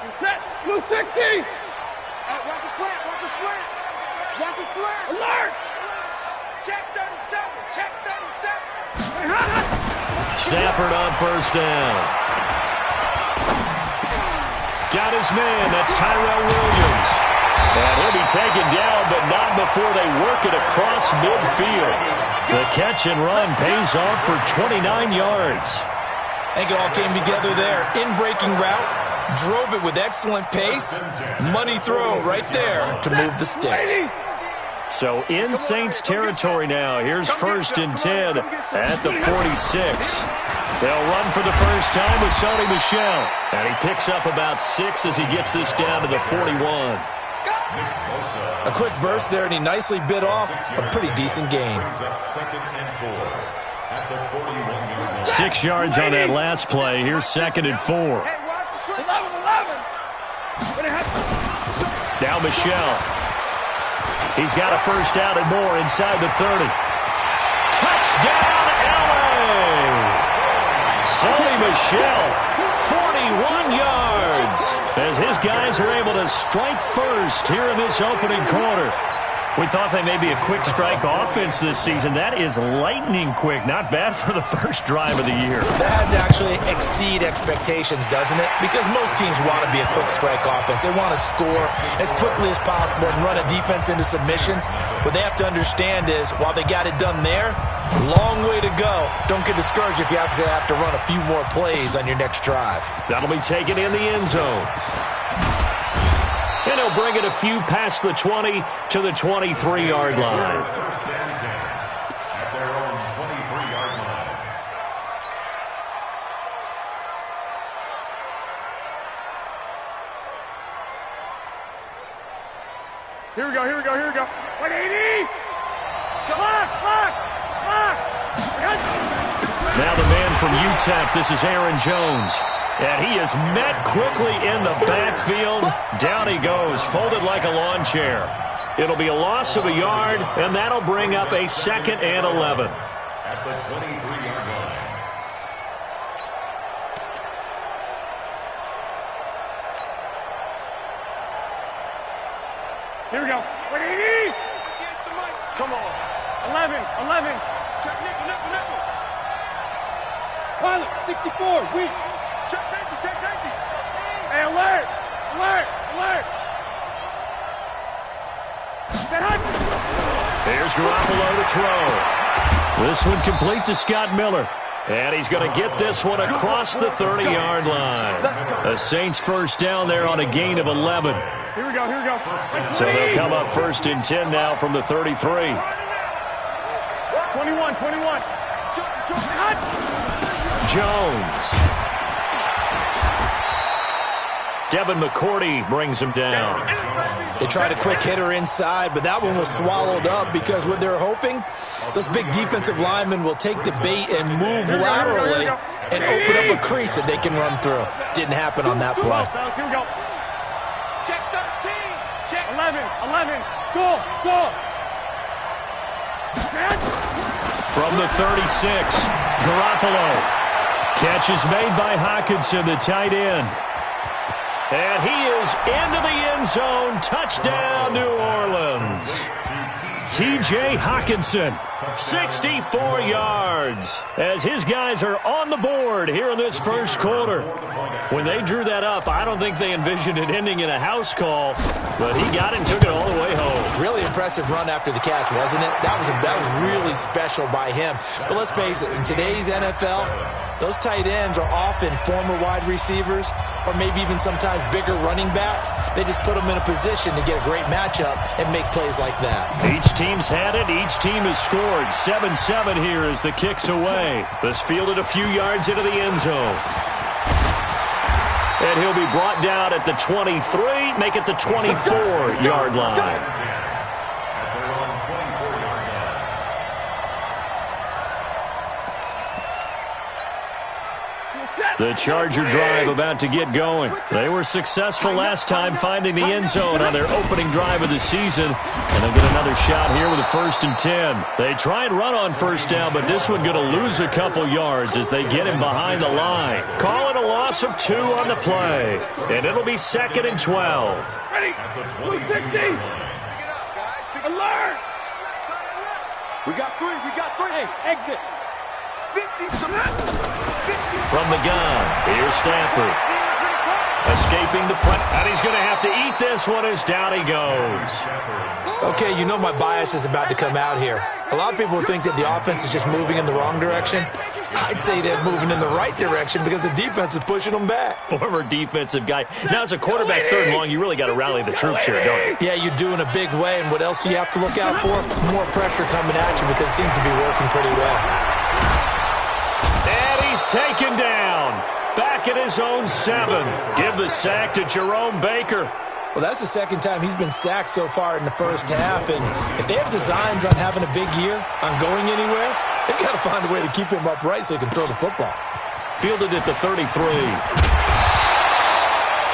Set. Blue 60. Watch his flat. Watch his flat. Watch his flat. Alert. Check 37. Check 37. Stafford on first down. Got his man. That's Tyrell Williams. And he'll be taken down, but not before they work it across midfield. The catch and run pays off for 29 yards. I think it all came together there. In-breaking route. Drove it with excellent pace. Money throw right there to move the sticks. So in Saints territory now. Here's 1st and 10 at the 46. They'll run for the first time with Sony Michel. And he picks up about 6 as he gets this down to the 41. A quick burst there, and he nicely bit off a pretty decent gain. 6 yards on that last play. Here's 2nd and 4. 11. Now Michel. He's got a first down and more inside the 30. Touchdown, LA! Sony Michel, 41 yards, as his guys are able to strike first here in this opening quarter. We thought they may be a quick strike offense this season. That is lightning quick. Not bad for the first drive of the year. That has to actually exceed expectations, doesn't it? Because most teams want to be a quick strike offense. They want to score as quickly as possible and run a defense into submission. What they have to understand is, while they got it done there, long way to go. Don't get discouraged if you have to run a few more plays on your next drive. That'll be taken in the end zone. And he'll bring it a few past the 20 to the 23-yard line. Here we go. 180. Lock. Now the man from UTEP, this is Aaron Jones. And he is met quickly in the backfield. Down he goes, folded like a lawn chair. It'll be a loss of a yard, and that'll bring up a 2nd and 11. At the 23-yard line. Here we go. 180. Come on. 11. Check nickel. Pilot, 64. Weak. Check safety. Hey, alert. Here's Garoppolo to throw. This one complete to Scott Miller. And he's going to get this one across the 30-yard line. The Saints first down there on a gain of 11. Here we go. So they'll come up 1st and 10 now from the 33. 21. Jones. Devin McCourty brings him down. They tried a quick hitter inside, but that one was swallowed up because what they're hoping, those big defensive linemen will take the bait and move laterally and open up a crease that they can run through. Didn't happen on that play. Here we go. Check 13. Check 11. Go. From the 36, Garoppolo. Catch is made by Hockenson, the tight end. And he is into the end zone. Touchdown, New Orleans. T.J. Hockenson, 64 yards, as his guys are on the board here in this first quarter. When they drew that up, I don't think they envisioned it ending in a house call, but he got it and took it all the way home. Really impressive run after the catch, wasn't it? That was really special by him. But let's face it, in today's NFL, those tight ends are often former wide receivers or maybe even sometimes bigger running backs. They just put them in a position to get a great matchup and make plays like that. Each team's had it. Each team has scored. 7-7 here as the kick's away. This fielded a few yards into the end zone. And he'll be brought down at the 23, make it the 24-yard line. The Charger drive about to get going. They were successful last time finding the end zone on their opening drive of the season. And they'll get another shot here with a 1st and 10. They try and run on 1st down, but this one going to lose a couple yards as they get him behind the line. Call it a loss of 2 on the play. And it'll be 2nd and 12. Ready? Blue 60. Alert! We got 3. We got 3. Hey, exit. 50. From the gun, here's Stafford. Escaping the press, and he's going to have to eat this one as down he goes. Okay, you know my bias is about to come out here. A lot of people think that the offense is just moving in the wrong direction. I'd say they're moving in the right direction because the defense is pushing them back. Former defensive guy. Now, as a quarterback 3rd and long, you really got to rally the troops here, don't you? Yeah, you do in a big way, and what else do you have to look out for? More pressure coming at you because it seems to be working pretty well. And he's taken down. Back at his own 7. Give the sack to Jerome Baker. Well, that's the 2nd time he's been sacked so far in the 1st half, and if they have designs on having a big year, on going anywhere, they've got to find a way to keep him upright so he can throw the football. Fielded at the 33.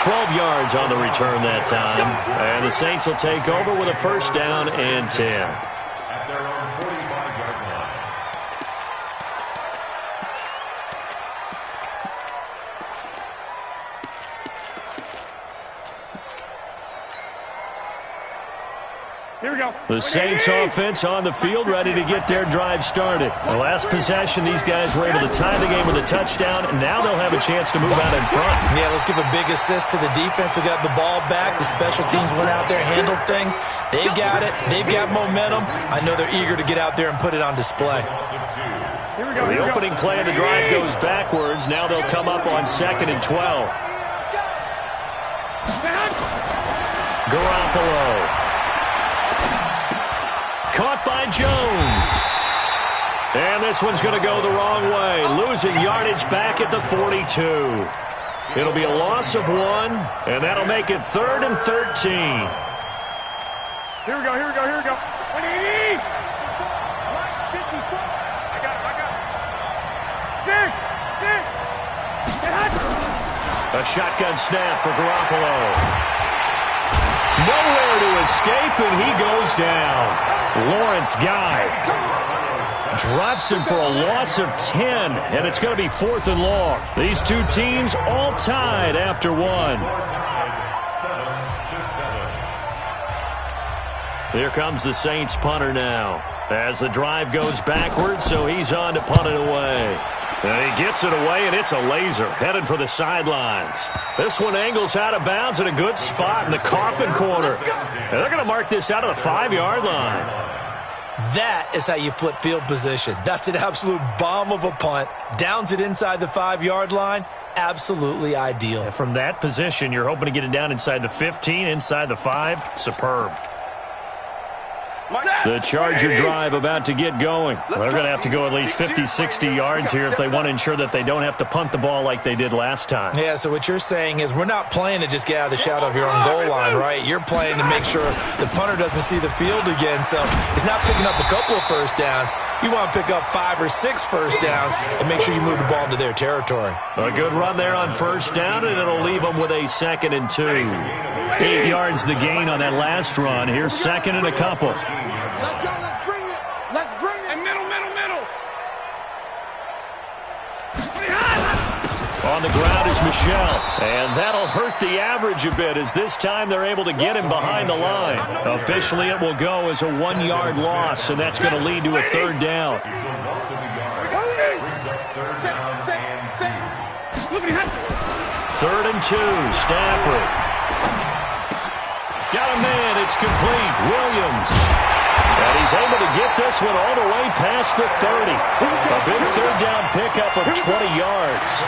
12 yards on the return that time. And the Saints will take over with a 1st down and 10. At their own 45-yard line. Here we go. The Saints offense on the field, ready to get their drive started. The last possession, these guys were able to tie the game with a touchdown, and now they'll have a chance to move out in front. Yeah, let's give a big assist to the defense who got the ball back. The special teams went out there, handled things. They've got it. They've got momentum. I know they're eager to get out there and put it on display. Here we go. The opening play of the drive goes backwards. Now they'll come up on 2nd and 12. Garoppolo. Caught by Jones. And this one's going to go the wrong way. Losing yardage back at the 42. It'll be a loss of 1, and that'll make it 3rd and 13. Here we go. 180. 54. I got it. 6. A shotgun snap for Garoppolo. Nowhere to escape, and he goes down. Lawrence Guy drops him for a loss of 10, and it's going to be 4th and long. These two teams all tied after 1. 7-7. Here comes the Saints punter now. As the drive goes backwards, so he's on to punt it away. And he gets it away, and it's a laser, headed for the sidelines. This one angles out of bounds in a good spot in the coffin corner. And they're going to mark this out of the 5-yard line. That is how you flip field position. That's an absolute bomb of a punt. Downs it inside the 5-yard line. Absolutely ideal. And from that position, you're hoping to get it down inside the 15, inside the 5. Superb. The Charger drive about to get going. They're going to have to go at least 50, 60 yards here if they want to ensure that they don't have to punt the ball like they did last time. Yeah, so what you're saying is we're not playing to just get out of the shadow of your own goal line, right? You're playing to make sure the punter doesn't see the field again. So he's not picking up a couple of 1st downs. You want to pick up 5 or 6 1st downs and make sure you move the ball into their territory. A good run there on 1st down, and it'll leave them with a 2nd and 2. 8 yards the gain on that last run. Here's 2nd and a couple. Let's go. Let's bring it. Let's bring it. And middle. On the ground is Michelle, and that'll hurt the average a bit as this time they're able to get him behind the line. Officially, it will go as a 1-yard loss, and that's going to lead to a 3rd down. 3rd and 2, Stafford. Got a man, it's complete. Williams. And he's able to get this one all the way past the 30. A big 3rd down pickup of 20 yards.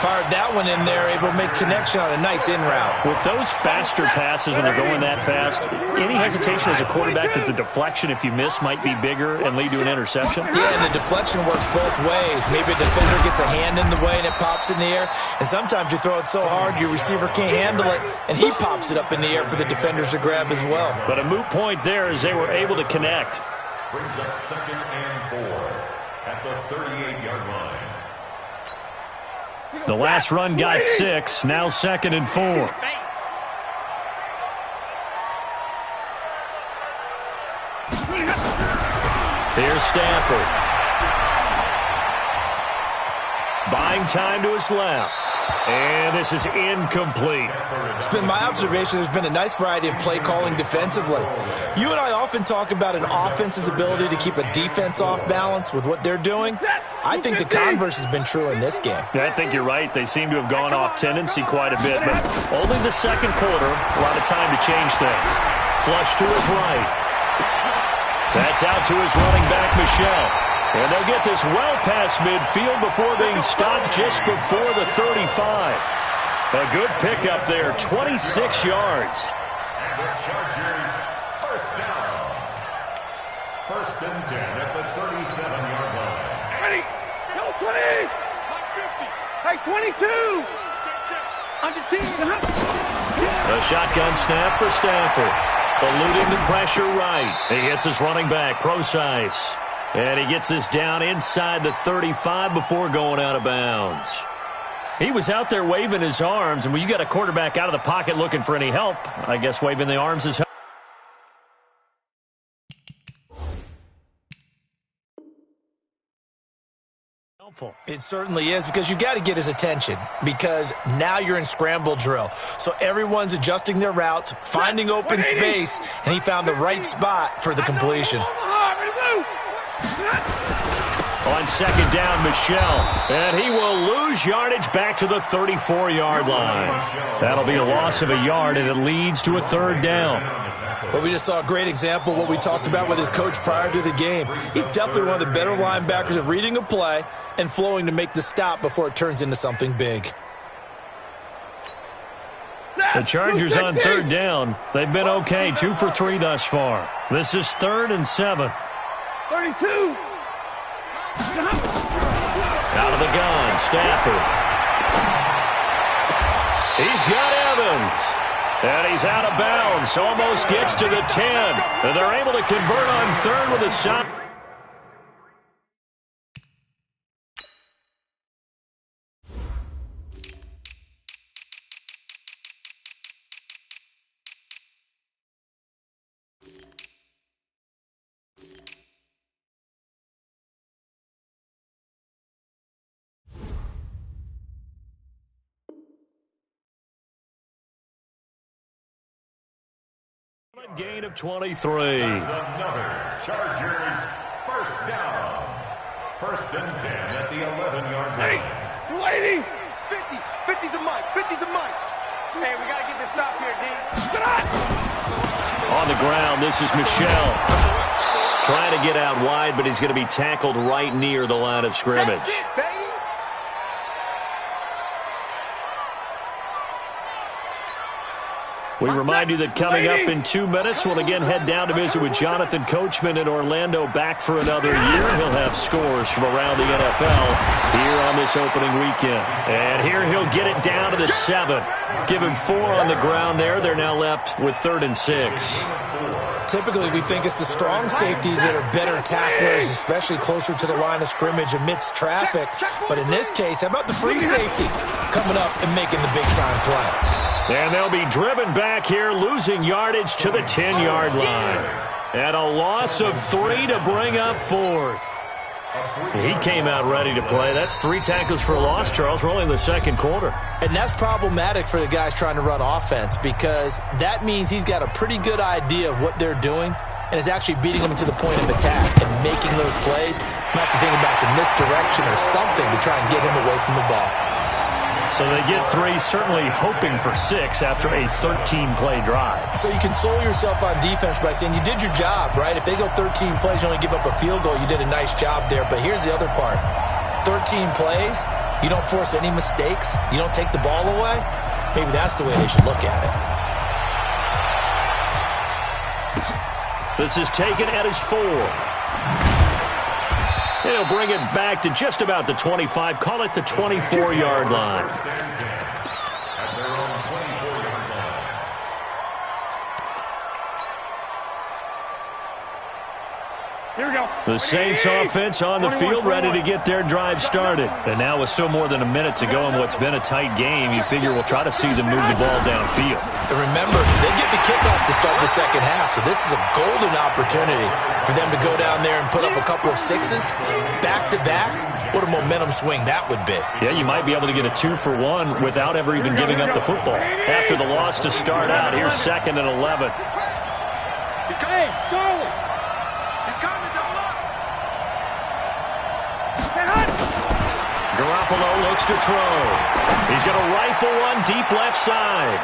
Fired that one in there, able to make connection on a nice in route. With those faster passes when they're going that fast, any hesitation as a quarterback that the deflection, if you miss, might be bigger and lead to an interception? Yeah, and the deflection works both ways. Maybe a defender gets a hand in the way and it pops in the air. And sometimes you throw it so hard your receiver can't handle it, and he pops it up in the air for the defenders to grab as well. But a moot point there as they were able to connect. Brings up 2nd and 4 at the 38-yard line. The last run got 6, now 2nd and 4. Here's Stafford. Buying time to his left. And this is incomplete. It's been my observation there's been a nice variety of play calling defensively. You and I often talk about an offense's ability to keep a defense off balance with what they're doing. I think the converse has been true in this game. Yeah, I think you're right. They seem to have gone off tendency quite a bit, but only the second quarter, a lot of time to change things. Flush to his right. That's out to his running back, Michel. And they'll get this well past midfield before being stopped just before the 35. A good pickup there, 26 yards. And the Chargers, first down. 1st and 10 at the 37-yard line. Ready. Go 20. Hey, 22. Under 10. A shotgun snap for Stafford. Eluding the pressure right. He hits his running back, Procise. And he gets this down inside the 35 before going out of bounds. He was out there waving his arms, and when you got a quarterback out of the pocket looking for any help, I guess waving the arms is helpful. It certainly is, because you got to get his attention, because now you're in scramble drill. So everyone's adjusting their routes, finding open space, and he found the right spot for the completion. On 2nd down, Michel. And he will lose yardage back to the 34-yard line. That'll be a loss of a yard, and it leads to a 3rd down. But we just saw a great example of what we talked about with his coach prior to the game. He's definitely one of the better linebackers at reading a play and flowing to make the stop before it turns into something big. The Chargers on 3rd down. They've been okay, 2 for 3 thus far. This is 3rd and 7. 32. Out of the gun, Stafford. He's got Evans. And he's out of bounds. Almost gets to the 10. And they're able to convert on 3rd with a shot. Gain of 23. That's another Chargers first down. 1st and 10 at the 11-yard line. Hey, lady. 50 to Mike. 50 to Mike. Hey, we got to get this stop here, D. On the ground, this is Michel. Trying to get out wide, but he's going to be tackled right near the line of scrimmage. That's it, baby. We remind you that coming up in 2 minutes, we'll again head down to visit with Jonathan Coachman in Orlando, back for another year. He'll have scores from around the NFL here on this opening weekend. And here he'll get it down to the 7. Give him 4 on the ground there. They're now left with 3rd and 6. Typically, we think it's the strong safeties that are better tacklers, especially closer to the line of scrimmage amidst traffic. But in this case, how about the free safety coming up and making the big-time play? And they'll be driven back here, losing yardage to the 10-yard line. And a loss of 3 to bring up 4th. He came out ready to play. That's 3 tackles for a loss, Charles. We're only in the 2nd quarter. And that's problematic for the guys trying to run offense, because that means he's got a pretty good idea of what they're doing and is actually beating them to the point of attack and making those plays. Not to think about some misdirection or something to try and get him away from the ball. So they get 3, certainly hoping for 6 after a 13-play drive. So you console yourself on defense by saying you did your job, right? If they go 13 plays, you only give up a field goal, you did a nice job there. But here's the other part. 13 plays, you don't force any mistakes, you don't take the ball away. Maybe that's the way they should look at it. This is taken at his 4. He'll bring it back to just about the 25. Call it the 24-yard line. At their own 24-yard line. Here we go. The Saints offense on the field ready to get their drive started. And now with still more than a minute to go in what's been a tight game, you figure we'll try to see them move the ball downfield. And remember, they get the kickoff to start the second half, so this is a golden opportunity for them to go down there and put up a couple of sixes back-to-back. What a momentum swing that would be. Yeah, you might be able to get a 2-for-1 without ever even giving up the football. After the loss to start out, here's 2nd and 11. Hey, Charlie. He's coming, don't look. Garoppolo looks to throw. He's going to rifle one deep left side.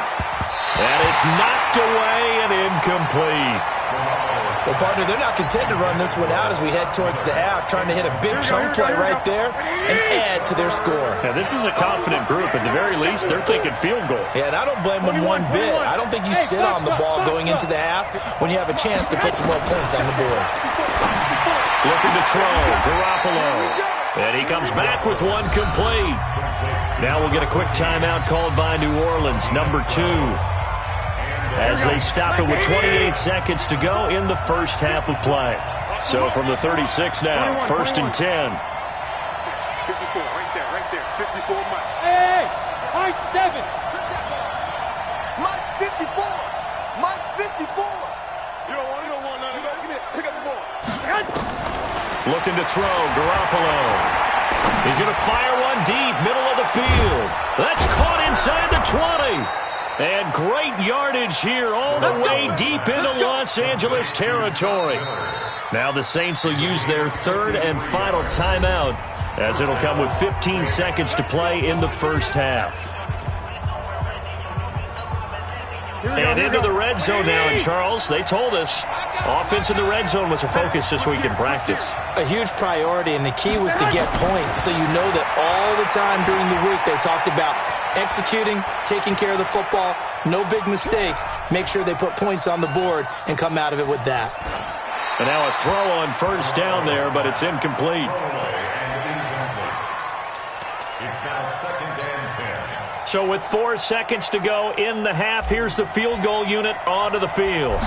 And it's knocked away and incomplete. Well, partner, they're not content to run this one out as we head towards the half, trying to hit a big chunk play right there and add to their score. Yeah, this is a confident group. At the very least, they're thinking field goal. Yeah, and I don't blame them one bit. I don't think you sit on the ball going into the half when you have a chance to put some more points on the board. Looking to throw, Garoppolo. And he comes back with one complete. Now we'll get a quick timeout called by New Orleans, number 2. As they stop it with 28 seconds to go in the first half of play. So from the 36 now, 1st and 10. 54, right there, 54, Mike. Hey, Mike 7. Mike's 54. Mike's 54. You don't want none of that. Get it. Pick up the ball. Looking to throw, Garoppolo. He's going to fire one deep, middle of the field. That's caught inside the 20. And great yardage here all the way deep into Los Angeles territory. Now the Saints will use their 3rd and final timeout as it'll come with 15 seconds to play in the first half. And into the red zone now. And Charles, they told us offense in the red zone was a focus this week in practice. A huge priority, and the key was to get points. So you know that all the time during the week they talked about executing, taking care of the football, no big mistakes. Make sure they put points on the board and come out of it with that. And now a throw on 1st down there, but it's incomplete. It's now 2nd and 10. So with 4 seconds to go in the half, here's the field goal unit onto the field.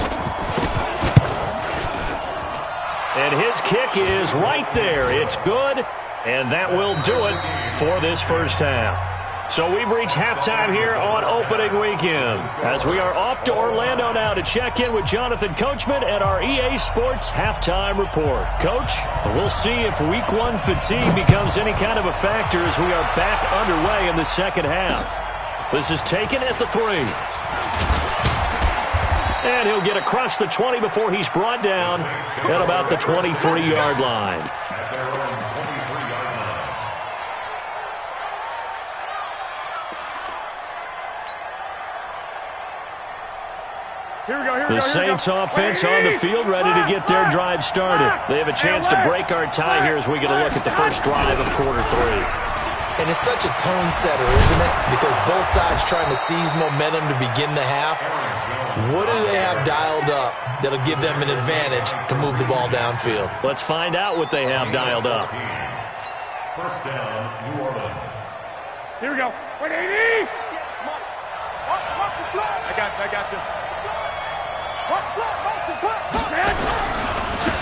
And his kick is right there. It's good, and that will do it for this first half. So we've reached halftime here on opening weekend as we are off to Orlando now to check in with Jonathan Coachman at our EA Sports Halftime Report. Coach, we'll see if Week 1 fatigue becomes any kind of a factor as we are back underway in the second half. This is taken at the 3. And he'll get across the 20 before he's brought down at about the 23-yard line. At their own 23-yard line. The Saints offense on the field ready to get their drive started. They have a chance to break our tie here as we get a look at the first drive of quarter 3. And it's such a tone setter, isn't it? Because both sides trying to seize momentum to begin the half. What do they have dialed up that'll give them an advantage to move the ball downfield? Let's find out what they have dialed up. 1st down, New Orleans. Here we go. 180. Watch the flag. I got this. Watch the flag.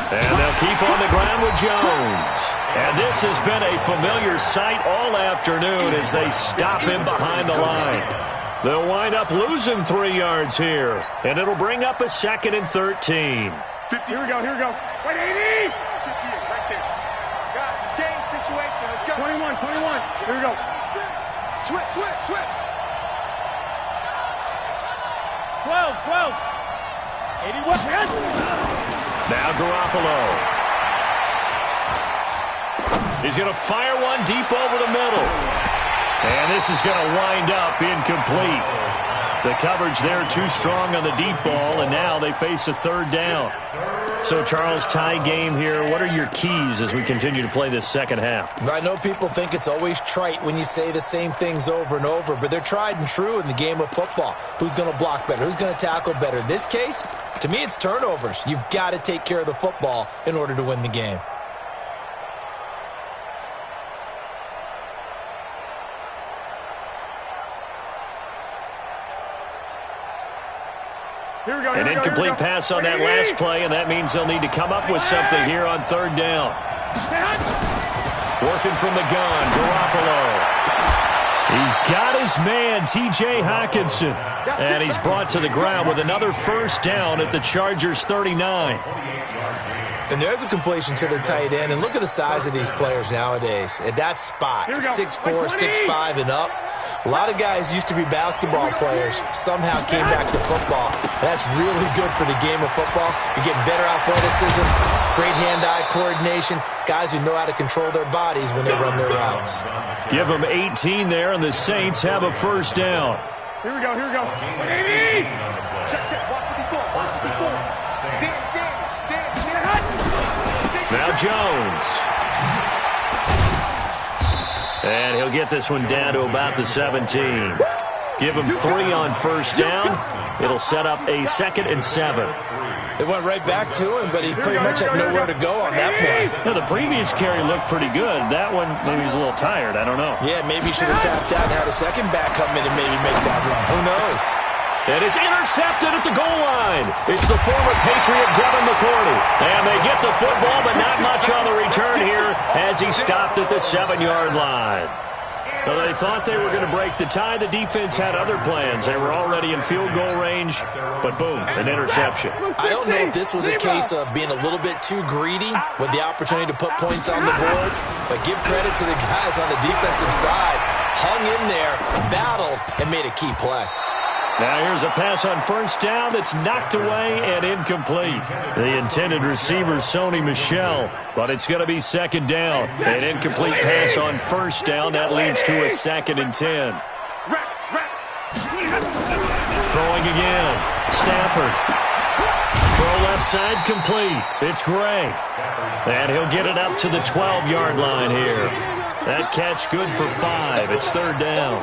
And they'll keep on the ground with Jones. And this has been a familiar sight all afternoon as they stop him behind the line. They'll wind up losing 3 yards here. And it'll bring up a 2nd and 13. 50. Here we go. 180. 58, right there. Guys, it's game situation. Let's go. 21. Here we go. Switch. 12. 81. Now Garoppolo. He's going to fire one deep over the middle. And this is going to wind up incomplete. The coverage there too strong on the deep ball, and now they face a 3rd down. So, Charles, tie game here. What are your keys as we continue to play this second half? I know people think it's always trite when you say the same things over and over, but they're tried and true in the game of football. Who's going to block better? Who's going to tackle better? In this case, to me, it's turnovers. You've got to take care of the football in order to win the game. An incomplete pass on that last play, and that means they'll need to come up with something here on third down. Working from the gun, Garoppolo. He's got his man, T.J. Hockenson. And he's brought to the ground with another first down at the Chargers' 39. And there's a completion to the tight end. And look at the size of these players nowadays. At that spot, 6'4", 6'5", and up. A lot of guys used to be basketball players, somehow came back to football. That's really good for the game of football. You get better athleticism, great hand-eye coordination, guys who know how to control their bodies when they run their routes. Give them 18 there, and the Saints have a first down. Here we go. Now Jones. And he'll get this one down to about the 17. Give him 3 on first down. It'll set up a 2nd and 7. They went right back to him, but he pretty much had nowhere to go on that play. Yeah, the previous carry looked pretty good. That one, maybe he's a little tired. I don't know. Yeah, maybe he should have tapped out and had a second back come in and maybe make that run. Who knows? And it's intercepted at the goal line. It's the former Patriot Devin McCourty. And they get the football, but not much on the return here as he stopped at the 7-yard line. Well, they thought they were going to break the tie. The defense had other plans. They were already in field goal range, but boom, an interception. I don't know if this was a case of being a little bit too greedy with the opportunity to put points on the board, but give credit to the guys on the defensive side. Hung in there, battled, and made a key play. Now here's a pass on first down that's knocked away and incomplete. The intended receiver, Sony Michel, but it's going to be 2nd down. An incomplete pass on first down. That leads to a 2nd and 10. Throwing again. Stafford. Throw left side complete. It's Gray. And he'll get it up to the 12-yard line here. That catch good for 5. It's 3rd down.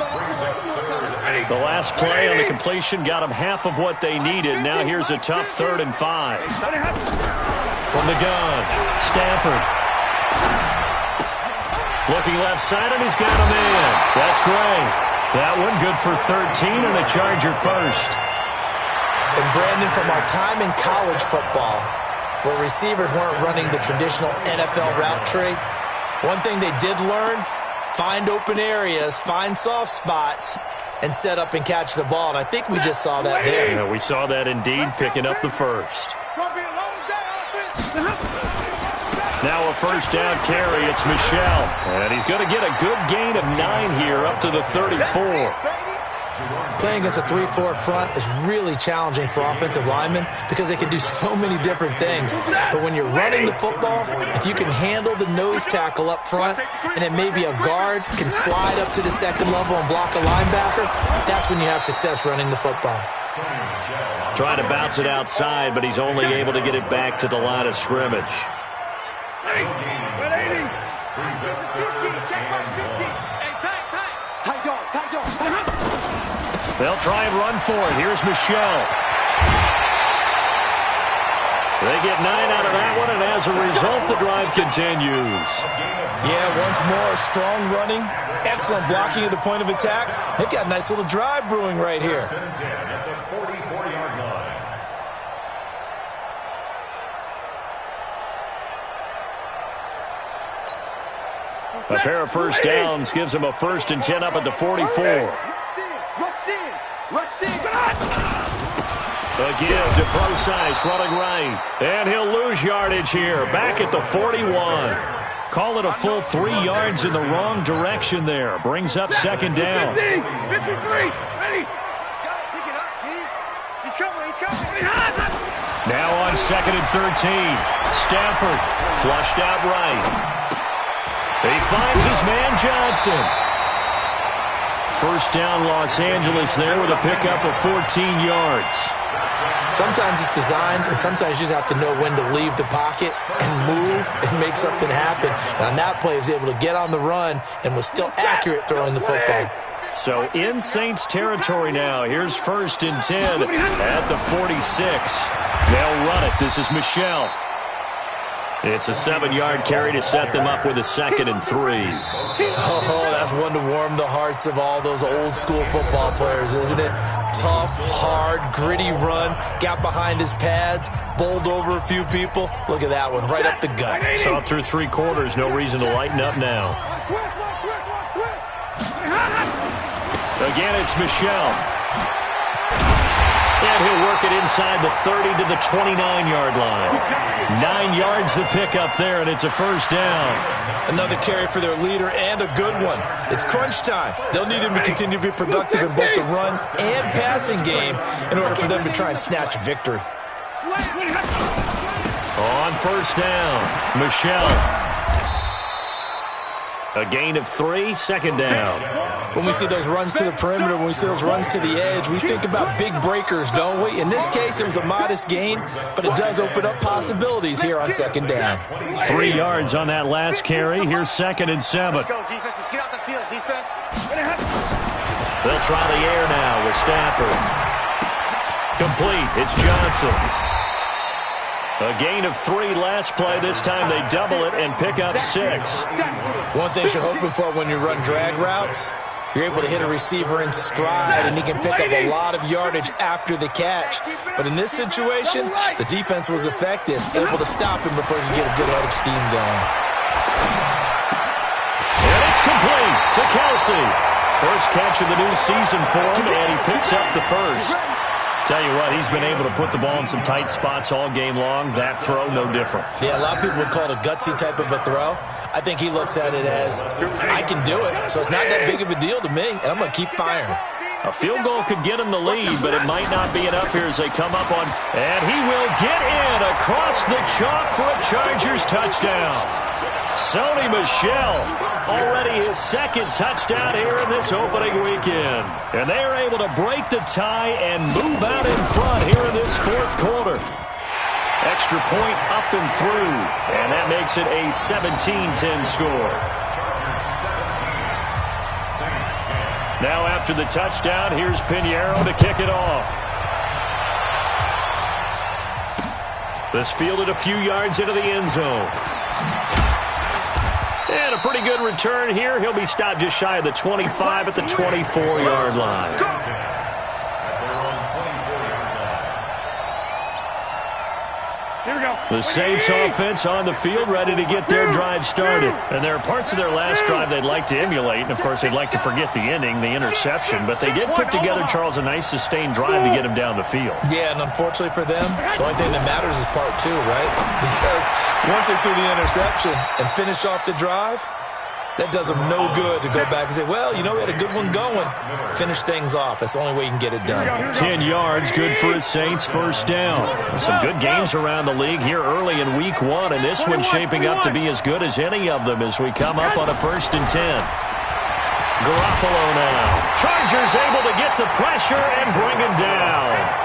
The last play on the completion got them half of what they needed. Now here's a tough 3rd and 5. From the gun, Stafford. Looking left side, and he's got a man. That's great. That one good for 13 and a Charger first. And Brandon, from our time in college football, where receivers weren't running the traditional NFL route tree, one thing they did learn, find open areas, find soft spots, and set up and catch the ball. And I think we just saw that there. Yeah, we saw that indeed, picking up the first. Now a first down carry. It's Michel. And he's going to get a good gain of 9 here up to the 34. Playing against a 3-4 front is really challenging for offensive linemen because they can do so many different things. But when you're running the football, if you can handle the nose tackle up front and then maybe a guard can slide up to the 2nd level and block a linebacker, that's when you have success running the football. Trying to bounce it outside, but he's only able to get it back to the line of scrimmage. They'll try and run for it. Here's Michel. They get 9 out of that one, and as a result, the drive continues. Yeah, once more, strong running, excellent blocking at the point of attack. They've got a nice little drive brewing right here. A pair of first downs gives him a 1st and 10 up at the 44. A give to Procise, running right. And he'll lose yardage here, back at the 41. Call it a full 3 yards in the wrong direction there. Brings up 2nd down. 53, ready. He's coming. Now on 2nd and 13. Stafford flushed out right. He finds his man Johnson. First down Los Angeles there with a pickup of 14 yards. Sometimes it's designed, and sometimes you just have to know when to leave the pocket and move and make something happen. And on that play, he was able to get on the run and was still accurate throwing the football. So in Saints territory now. Here's 1st and 10 at the 46. They'll run it. This is Michel. It's a 7-yard carry to set them up with a 2nd and 3. Oh, that's one to warm the hearts of all those old-school football players, isn't it? Tough, hard, gritty run, got behind his pads, bowled over a few people. Look at that one, right up the gut. Saw through 3 quarters, no reason to lighten up now. Again, it's Michel. And he'll work it inside the 30 to the 29-yard line. 9 yards to pick up there, and it's a first down. Another carry for their leader, and a good one. It's crunch time. They'll need him to continue to be productive in both the run and passing game in order for them to try and snatch victory. On first down, Michel. A gain of 3, 2nd down. When we see those runs to the perimeter, when we see those runs to the edge, we think about big breakers, don't we? In this case, it was a modest gain, but it does open up possibilities here on 2nd down. 3 yards on that last carry. Here's 2nd and 7. Let's go, defense. Let's get out the field, defense. They'll try the air now with Stafford. Complete. It's Johnson. A gain of 3 last play. This time they double it and pick up 6. One thing you're hoping for when you run drag routes, you're able to hit a receiver in stride, and he can pick up a lot of yardage after the catch. But in this situation, the defense was effective, able to stop him before he could get a good head of steam going. And it's complete to Kelsey. First catch of the new season for him, and he picks up the first. Tell you what, he's been able to put the ball in some tight spots all game long. That throw, no different. Yeah, a lot of people would call it a gutsy type of a throw. I think he looks at it as, I can do it, so it's not that big of a deal to me, and I'm going to keep firing. A field goal could get him the lead, but it might not be enough here as they come up on. And he will get in across the chalk for a Chargers touchdown. Sony Michel, already his 2nd touchdown here in this opening weekend. And they are able to break the tie and move out in front here in this 4th quarter. Extra point up and through, and that makes it a 17-10 score. Now after the touchdown, here's Pinheiro to kick it off. This fielded a few yards into the end zone. And a pretty good return here. He'll be stopped just shy of the 25 at the 24-yard line. Here we go. The Saints offense on the field, ready to get their drive started. And there are parts of their last drive they'd like to emulate. And, of course, they'd like to forget the ending, the interception. But they did put together, Charles, a nice sustained drive to get him down the field. Yeah, and unfortunately for them, the only thing that matters is part 2, right? Because once they threw the interception and finished off the drive, that does them no good to go back and say, well, you know, we had a good one going. Finish things off. That's the only way you can get it done. 10 yards, good for his Saints, first down. Some good games around the league here early in week 1, and this one's shaping up to be as good as any of them as we come up on a 1st and 10. Garoppolo now. Chargers able to get the pressure and bring him down.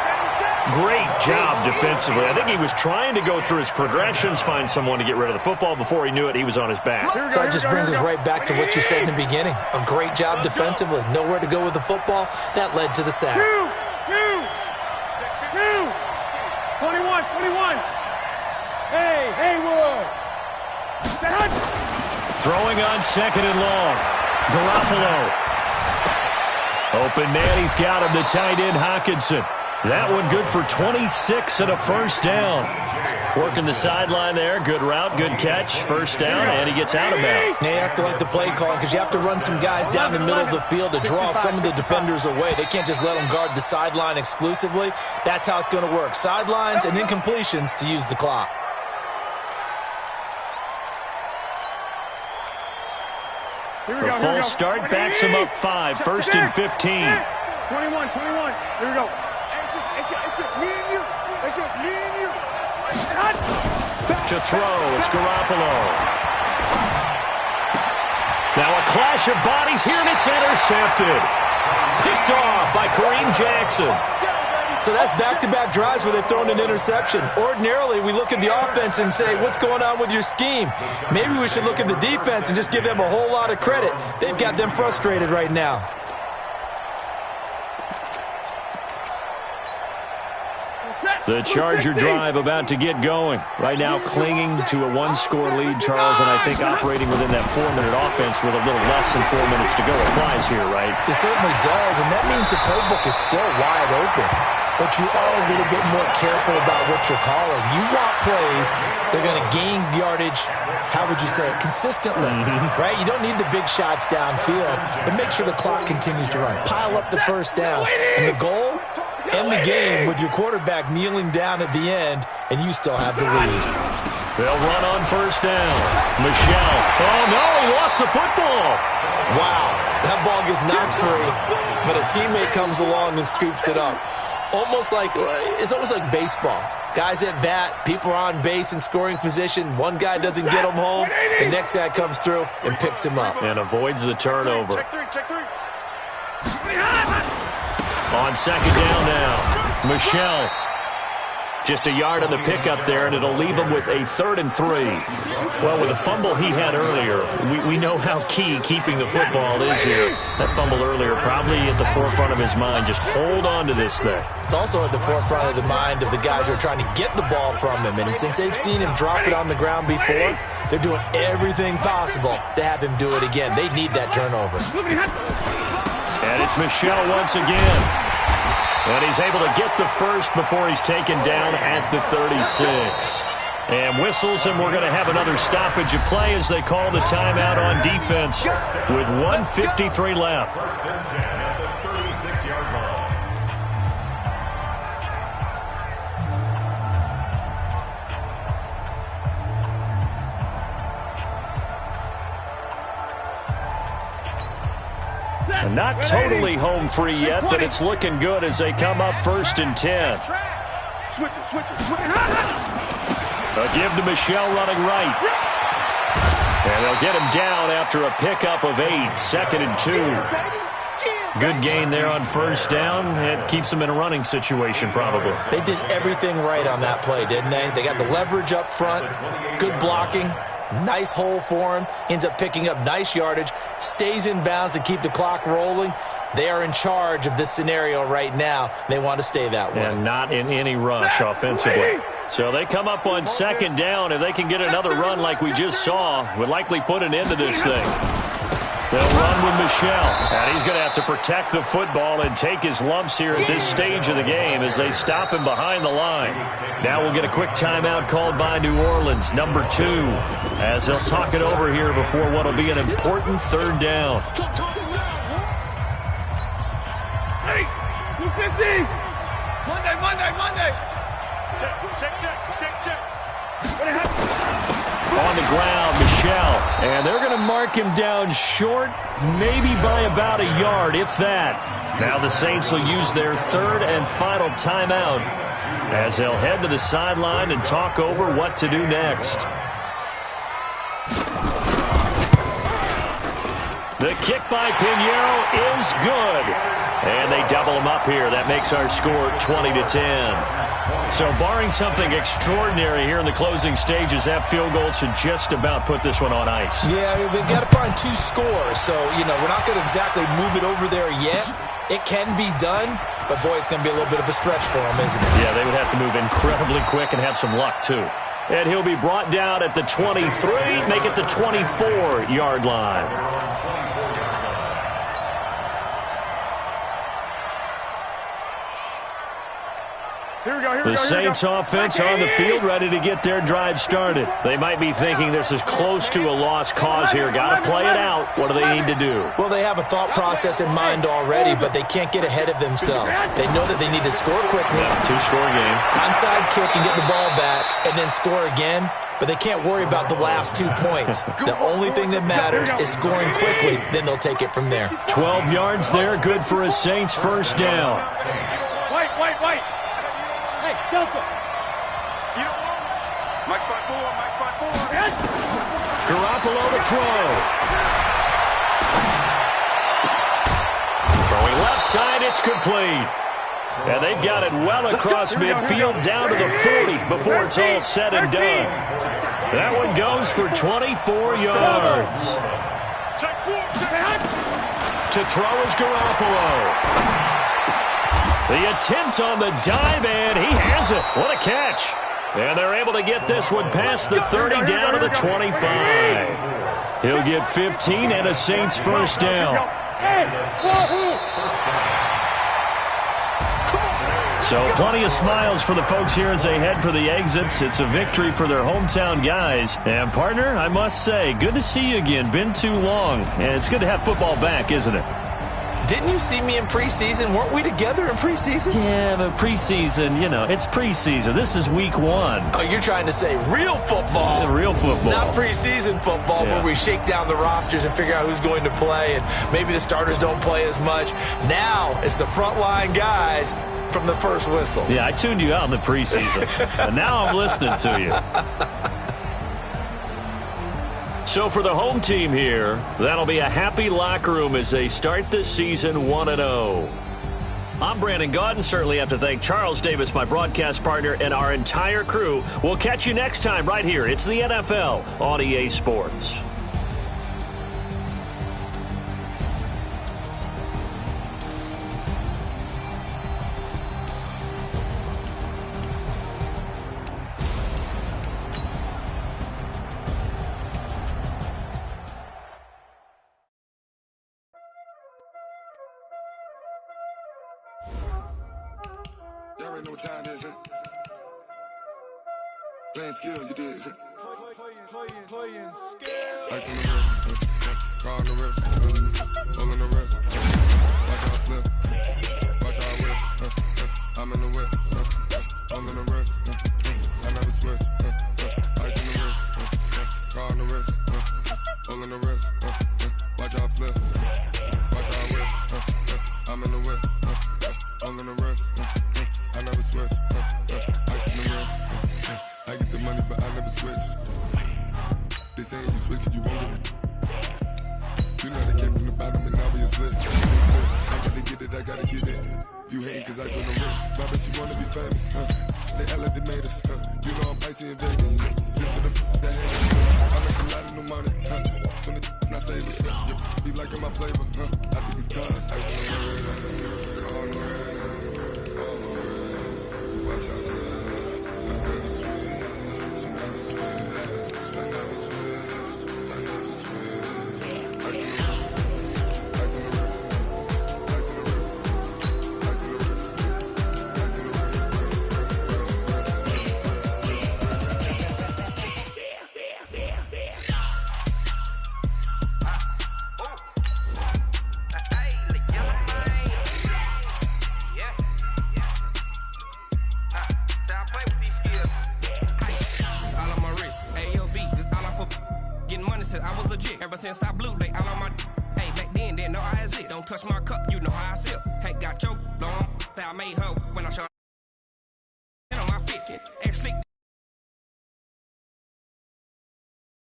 Great job defensively. I think he was trying to go through his progressions, find someone to get rid of the football. Before he knew it, he was on his back. So that just brings us right back to what you said in the beginning. A great job defensively. Nowhere to go with the football. That led to the sack. 21. Hey, Will. Throwing on 2nd and long. Garoppolo. Open man, he's got him, the tight end Hockenson. That one good for 26 and a first down. Working the sideline there. Good route, good catch. First down, and he gets out of bounds. Now you have to like the play calling because you have to run some guys down the middle of the field to draw some of the defenders away. They can't just let them guard the sideline exclusively. That's how it's going to work. Sidelines and incompletions to use the clock. The false start backs him up 5. 1st and 15. 21. Here we go. It's just me and you. It's just me and you. To throw, it's Garoppolo. Now a clash of bodies here, and it's intercepted. Picked off by Kareem Jackson. So that's back-to-back drives where they've thrown an interception. Ordinarily, we look at the offense and say, what's going on with your scheme? Maybe we should look at the defense and just give them a whole lot of credit. They've got them frustrated right now. Set. The Charger drive about to get going. Right now clinging to a one-score lead, Charles, and I think operating within that 4-minute offense with a little less than 4 minutes to go applies here, right? It certainly does, and that means the playbook is still wide open. But you are a little bit more careful about what you're calling. You want plays that are going to gain yardage, how would you say it, consistently, right? You don't need the big shots downfield, but make sure the clock continues to run. Pile up the first down, and the goal, end the game with your quarterback kneeling down at the end, and you still have the lead. They'll run on first down. Michel. Oh, no, he lost the football. Wow, that ball gets knocked free, but a teammate comes along and scoops it up. It's almost like baseball. Guys at bat, people are on base in scoring position. One guy doesn't get him home. The next guy comes through and picks him up. And avoids the turnover. Check three. On second down now. Michel. Just a yard on the pickup there, and it'll leave him with a 3rd and 3. Well, with the fumble he had earlier, we know how key keeping the football is here. That fumble earlier probably at the forefront of his mind. Just hold on to this thing. It's also at the forefront of the mind of the guys who are trying to get the ball from him. And since they've seen him drop it on the ground before, they're doing everything possible to have him do it again. They need that turnover. And it's Michel once again. And he's able to get the first before he's taken down at the 36. And whistles, and we're going to have another stoppage of play as they call the timeout on defense with 1:53 left. First and 10 at the 36-yard line. And not totally home free yet, but it's looking good as they come up 1st and 10. Switch it. A give to Michel running right. And they'll get him down after a pickup of 8, 2nd and 2. Good gain there on first down. It keeps them in a running situation probably. They did everything right on that play, didn't they? They got the leverage up front, good blocking. Nice hole for him. Ends up picking up nice yardage. Stays in bounds to keep the clock rolling. They are in charge of this scenario right now. They want to stay that way. And not in any rush offensively. So they come up on second down. If they can get another run like we just saw, would likely put an end to this thing. They'll run with Michel. And he's going to have to protect the football and take his lumps here at this stage of the game as they stop him behind the line. Now we'll get a quick timeout called by New Orleans, number 2, as they'll talk it over here before what will be an important 3rd down. Hey, 250. Monday. Check. What happened? On the ground, Michel. And they're going to mark him down short, maybe by about a yard, if that. Now the Saints will use their 3rd and final timeout as they'll head to the sideline and talk over what to do next. The kick by Pinheiro is good. And they double him up here. That makes our score 20-10. So barring something extraordinary here in the closing stages, that field goal should just about put this one on ice. Yeah, we've got to find 2 scores. So, we're not going to exactly move it over there yet. It can be done, but boy, it's going to be a little bit of a stretch for them, isn't it? Yeah, they would have to move incredibly quick and have some luck, too. And he'll be brought down at the 23, make it the 24-yard line. The Saints offense on the field, ready to get their drive started. They might be thinking this is close to a lost cause here. Got to play it out. What do they need to do? Well, they have a thought process in mind already, but they can't get ahead of themselves. They know that they need to score quickly. Yeah, 2-score game. Onside kick and get the ball back, and then score again. But they can't worry about the last 2 points. The only thing that matters is scoring quickly. Then they'll take it from there. 12 yards there, good for a Saints first down. Wait. Hey, Delta. Mike 5-4. Yes. Garoppolo to throw. Throwing left side, it's complete. And they've got it well across midfield down to the 40 before it's all said and done. That one goes for 24 yards. To throw is Garoppolo. The attempt on the dive, and he has it. What a catch. And they're able to get this one past the 30 down to the 25. He'll get 15 and a Saints first down. So plenty of smiles for the folks here as they head for the exits. It's a victory for their hometown guys. And, partner, I must say, good to see you again. Been too long. And it's good to have football back, isn't it? Didn't you see me in preseason? Weren't we together in preseason? Yeah, but preseason, it's preseason. This is week 1. Oh, you're trying to say real football. Yeah, real football. Not preseason football where we shake down the rosters and figure out who's going to play, and maybe the starters don't play as much. Now it's the frontline guys from the first whistle. Yeah, I tuned you out in the preseason, and now I'm listening to you. So for the home team here, that'll be a happy locker room as they start the season 1-0. I'm Brandon Gaudin. Certainly have to thank Charles Davis, my broadcast partner, and our entire crew. We'll catch you next time right here. It's the NFL on EA Sports. Y'all already know what time it is, huh? Playing skills, you did, huh? Playing skills. Ice on the wrist, car on the wrist, all on the wrist. Watch out flip, watch out whip, I'm in the whip, all on the wrist, I never switch. Ice on the wrist, car on the wrist, all on the wrist. Watch out flip, watch out whip, I'm in the whip, all on the wrist. I never switch, ice in the wrist. I get the money, but I never switch. They saying you switch, you won't get it. You know they came from the bottom and now we is lit. I gotta get it, I gotta get it. You hating cause ice on the wrist. But I bet you wanna be famous, They act like they made us, You know I'm icy in Vegas. This for the that hate us, I make a lot of new money, When the not saving, you be liking my flavor, I think it's cause ice on the wrist, car on the wrist. Watch out, I never switch, I never switch, I never switch, I never switch. Ice in the wrist, ice in the wrist, ice in the wrist, ice in the wrist, ice in the wrist, I was legit ever since I blew they all on my hey back then didn't know I exist. Don't touch my cup, you know how I sip. Hey, got your long, I made her when I shot on my 50.